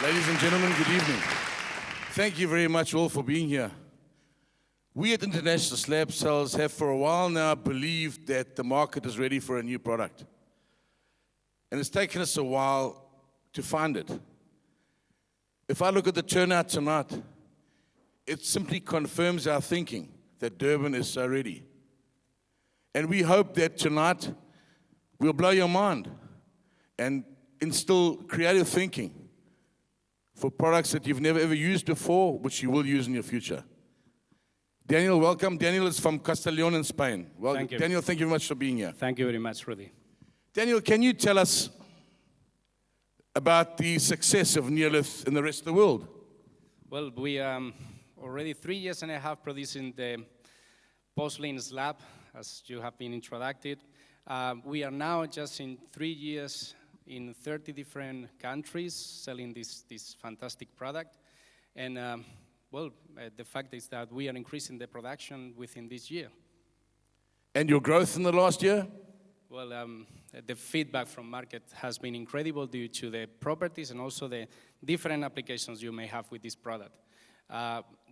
Ladies and gentlemen, good evening. Thank you very much all for being here. We at International Slab Cells have for a while now believed that the market is ready for a new product. And it's taken us a while to find it. If I look at the turnout tonight, it simply confirms our thinking that Durban is so ready. And we hope that tonight we'll blow your mind and instill creative thinking for products that you've never ever used before, which you will use in your future. Daniel, welcome. Daniel is from Castellón in Spain. Welcome. Thank you. Daniel, thank you very much for being here. Thank you very much, Rudy. Daniel, can you tell us about the success of NEOLITH in the rest of the world? Well, we already 3 years and a half producing the porcelain slab, as you have been introduced. We are now just in 3 years in 30 different countries selling this fantastic product. And the fact is that we are increasing the production within this year. And your growth in the last year? Well, the feedback from market has been incredible due to the properties and also the different applications you may have with this product.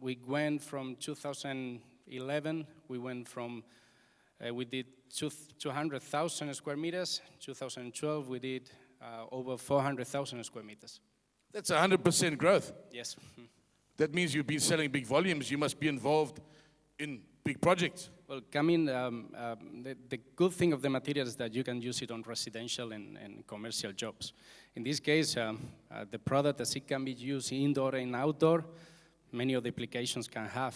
We went from 2011, we did 200,000 square meters. 2012, we did over 400,000 square meters. That's 100% growth. Yes. That means you've been selling big volumes. You must be involved in big projects. Well, the good thing of the material is that you can use it on residential and commercial jobs. In this case, the product, as it can be used indoor and outdoor, many of the applications can have,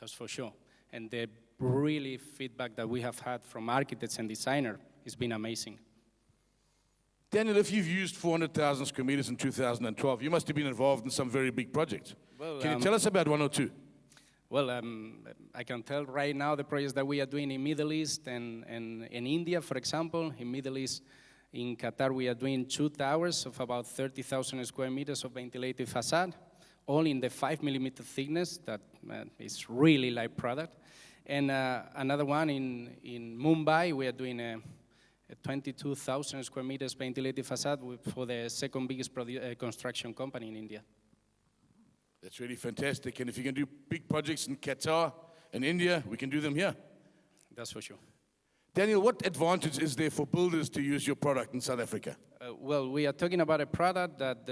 that's for sure. And the really feedback that we have had from architects and designers has been amazing. Daniel, if you've used 400,000 square meters in 2012, you must have been involved in some very big projects. Well, can you tell us about one or two? Well, I can tell right now the projects that we are doing in Middle East and in India, for example. In Middle East, in Qatar, we are doing 2 towers of about 30,000 square meters of ventilated facade, all in the 5 millimeter thickness. That is really light product. And another one in Mumbai, we are doing a 22,000 square meters ventilated facade for the second biggest construction company in India. That's really fantastic. And if you can do big projects in Qatar and India, we can do them here. That's for sure. Daniel, what advantage is there for builders to use your product in South Africa? Well, we are talking about a product that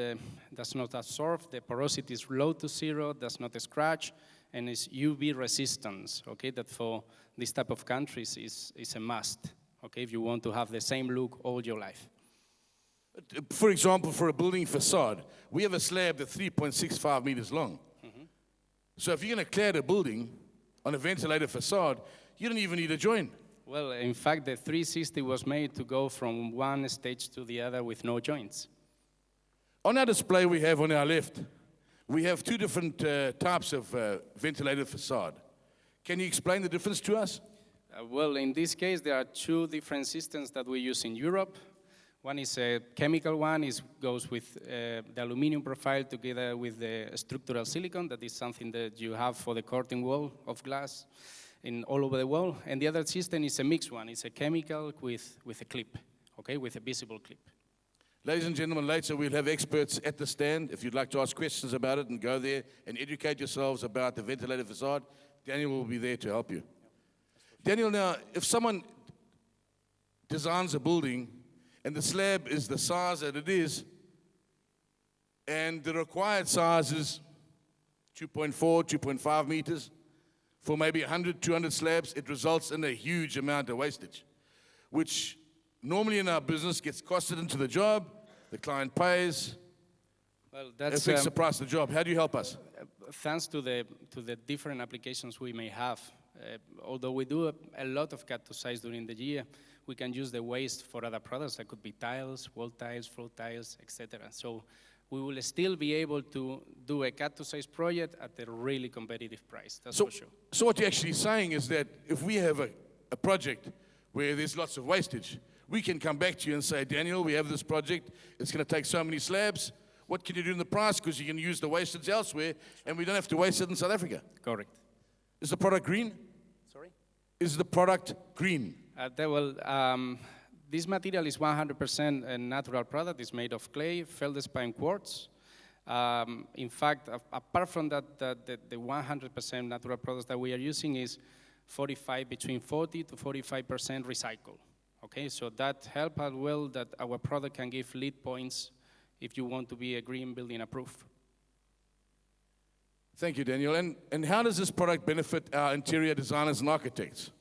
does not absorb, the porosity is low to zero, does not scratch, and is UV resistance, okay? That for this type of countries is a must, okay, if you want to have the same look all your life. For example, for a building facade, we have a slab that's 3.65 meters long. Mm-hmm. So if you're going to clear the building on a ventilated facade, you don't even need a joint. Well, in fact, the 360 was made to go from one stage to the other with no joints. On our display we have on our left, we have two different types of ventilated facade. Can you explain the difference to us? Well, in this case, there are two different systems that we use in Europe. One is a chemical one, goes with the aluminum profile together with the structural silicone. That is something that you have for the curtain wall of glass all over the wall. And the other system is a mixed one. It's a chemical with a clip, okay, with a visible clip. Ladies and gentlemen, later we'll have experts at the stand. If you'd like to ask questions about it and go there and educate yourselves about the ventilated facade, Daniel will be there to help you. Daniel, now, if someone designs a building and the slab is the size that it is, and the required size is 2.4, 2.5 meters, for maybe 100, 200 slabs, it results in a huge amount of wastage, which normally in our business gets costed into the job, the client pays, well, affects the price of the job. How do you help us? Thanks to the different applications we may have. Although we do a lot of cut to size during the year, we can use the waste for other products. That could be tiles, wall tiles, floor tiles, etc. So we will still be able to do a cut to size project at a really competitive price. That's for sure. So what you're actually saying is that if we have a project where there's lots of wastage, we can come back to you and say, Daniel, we have this project. It's going to take so many slabs. What can you do in the price? Because you can use the wastage elsewhere, and we don't have to waste it in South Africa. Correct. Is the product green? Sorry? Is the product green? This material is 100% a natural product. It's made of clay, feldspar quartz. In fact, apart from that, the 100% natural products that we are using is between 40 to 45% recycled. Okay, so that helps as well that our product can give lead points if you want to be a green building approved. Thank you, Daniel. And how does this product benefit our interior designers and architects,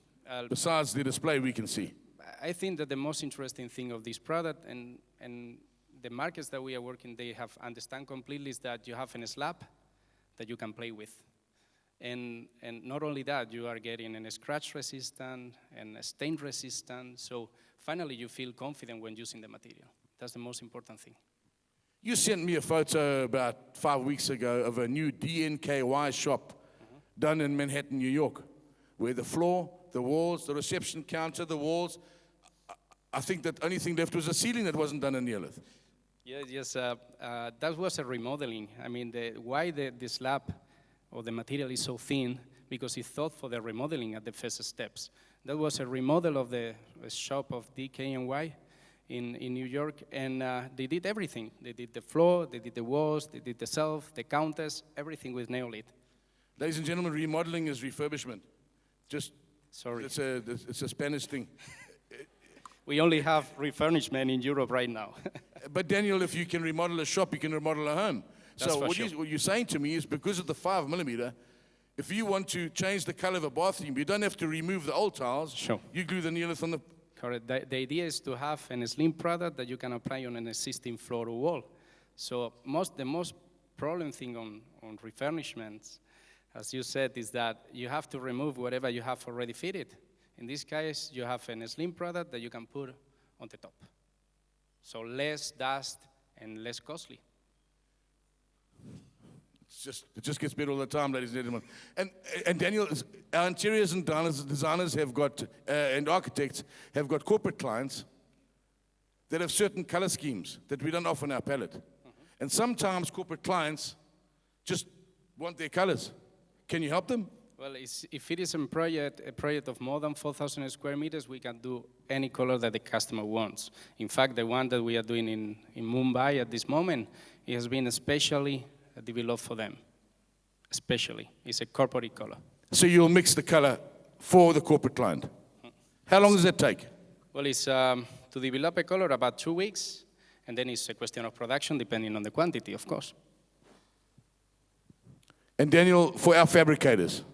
besides the display we can see? I think that the most interesting thing of this product and the markets that we are working, they have understand completely is that you have a slab that you can play with. And not only that, you are getting a scratch resistant and a stain resistant. So finally, you feel confident when using the material. That's the most important thing. You sent me a photo about 5 weeks ago of a new DNKY shop done in Manhattan, New York, where the floor, the walls, the reception counter, the walls, I think that only thing left was a ceiling that wasn't done in NEOLITH. Yes, that was a remodeling. I mean, why the slab or the material is so thin, because it's thought for the remodeling at the first steps. That was a remodel of the shop of DKNY in New York, and they did everything. They did the floor, they did the walls, they did the shelf, the counters, everything with NEOLITH. Ladies and gentlemen, remodeling is refurbishment. Sorry. It's a Spanish thing. We only have refurbishment in Europe right now. But Daniel, if you can remodel a shop, you can remodel a home. That's so for what, sure. what you're saying to me is because of the 5mm, if you want to change the color of a bathroom, you don't have to remove the old tiles. Sure. You glue the NEOLITH on the... Correct. The idea is to have a slim product that you can apply on an existing floor or wall. So the most problem thing on refurbishments, as you said, is that you have to remove whatever you have already fitted. In this case, you have a slim product that you can put on the top. So less dust and less costly. It just gets better all the time, ladies and gentlemen. And Daniel, our interiors and designers have got, and architects have got corporate clients that have certain color schemes that we don't offer in our palette. And sometimes corporate clients just want their colors. Can you help them? Well, if it is a project of more than 4,000 square meters, we can do any color that the customer wants. In fact, the one that we are doing in Mumbai at this moment, it has been especially developed for them. Especially. It's a corporate color. So you'll mix the color for the corporate client. How long does that take? Well, it's to develop a color about 2 weeks, and then it's a question of production depending on the quantity, of course. And Daniel, for our fabricators,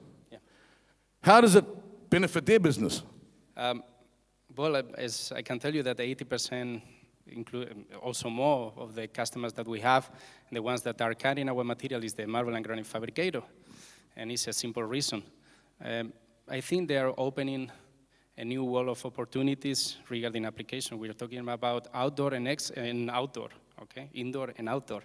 how does it benefit their business? Well, as I can tell you that 80%, include also more of the customers that we have, the ones that are carrying our material is the marble and granite fabricator. And it's a simple reason. I think they are opening a new world of opportunities regarding application. We are talking about outdoor and outdoor, okay? Indoor and outdoor.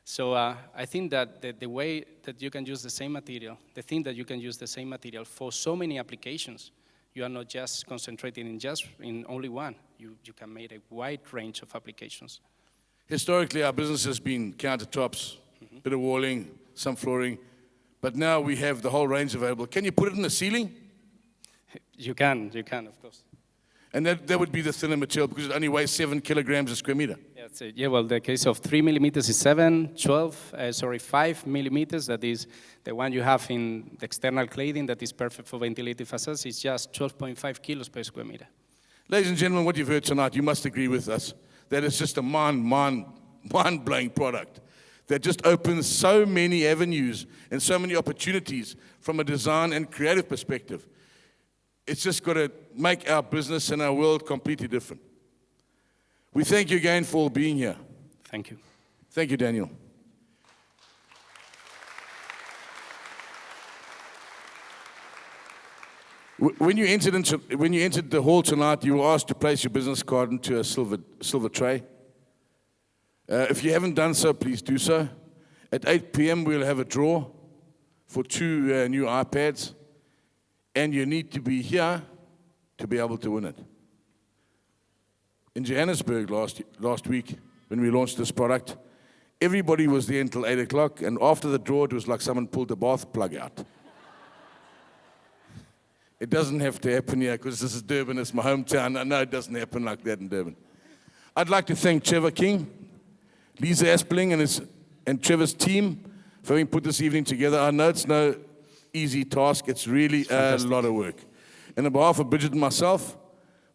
So I think that the way that you can use the same material, the thing that you can use the same material for so many applications, you are not just concentrating in only one. You can make a wide range of applications. Historically, our business has been countertops, bit of walling, some flooring, but now we have the whole range available. Can you put it in the ceiling? You can, of course. And that would be the thinner material because it only weighs 7 kilograms a square meter. Yeah, well, the case of 3 millimeters is 5 millimeters. That is the one you have in the external cladding that is perfect for ventilated facades. It's just 12.5 kilos per square meter. Ladies and gentlemen, what you've heard tonight, you must agree with us that it's just a mind-blowing product that just opens so many avenues and so many opportunities from a design and creative perspective. It's just got to make our business and our world completely different. We thank you again for being here. Thank you. Thank you, Daniel. When you entered the hall tonight, you were asked to place your business card into a silver tray. If you haven't done so, please do so. At 8 p.m., we'll have a draw for 2 new iPads. And you need to be here to be able to win it. In Johannesburg last week, when we launched this product, everybody was there until 8 o'clock, and after the draw, it was like someone pulled the bath plug out. It doesn't have to happen here, because this is Durban, it's my hometown. I know it doesn't happen like that in Durban. I'd like to thank Trevor King, Lisa Aspling, and his and Trevor's team for having put this evening together. I know it's no easy task. It's really a lot of work. And on behalf of Bridget and myself,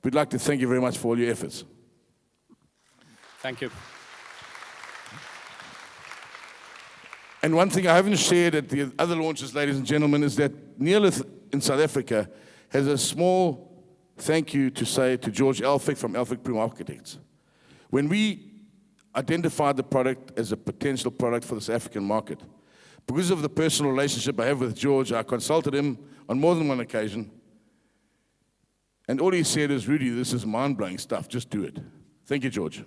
we'd like to thank you very much for all your efforts. Thank you. And one thing I haven't shared at the other launches, ladies and gentlemen, is that NEOLITH in South Africa has a small thank you to say to George Elphick from Elphick Prime Architects. When we identified the product as a potential product for the South African market, because of the personal relationship I have with George, I consulted him on more than one occasion. And all he said is, Rudy, this is mind-blowing stuff. Just do it. Thank you, George.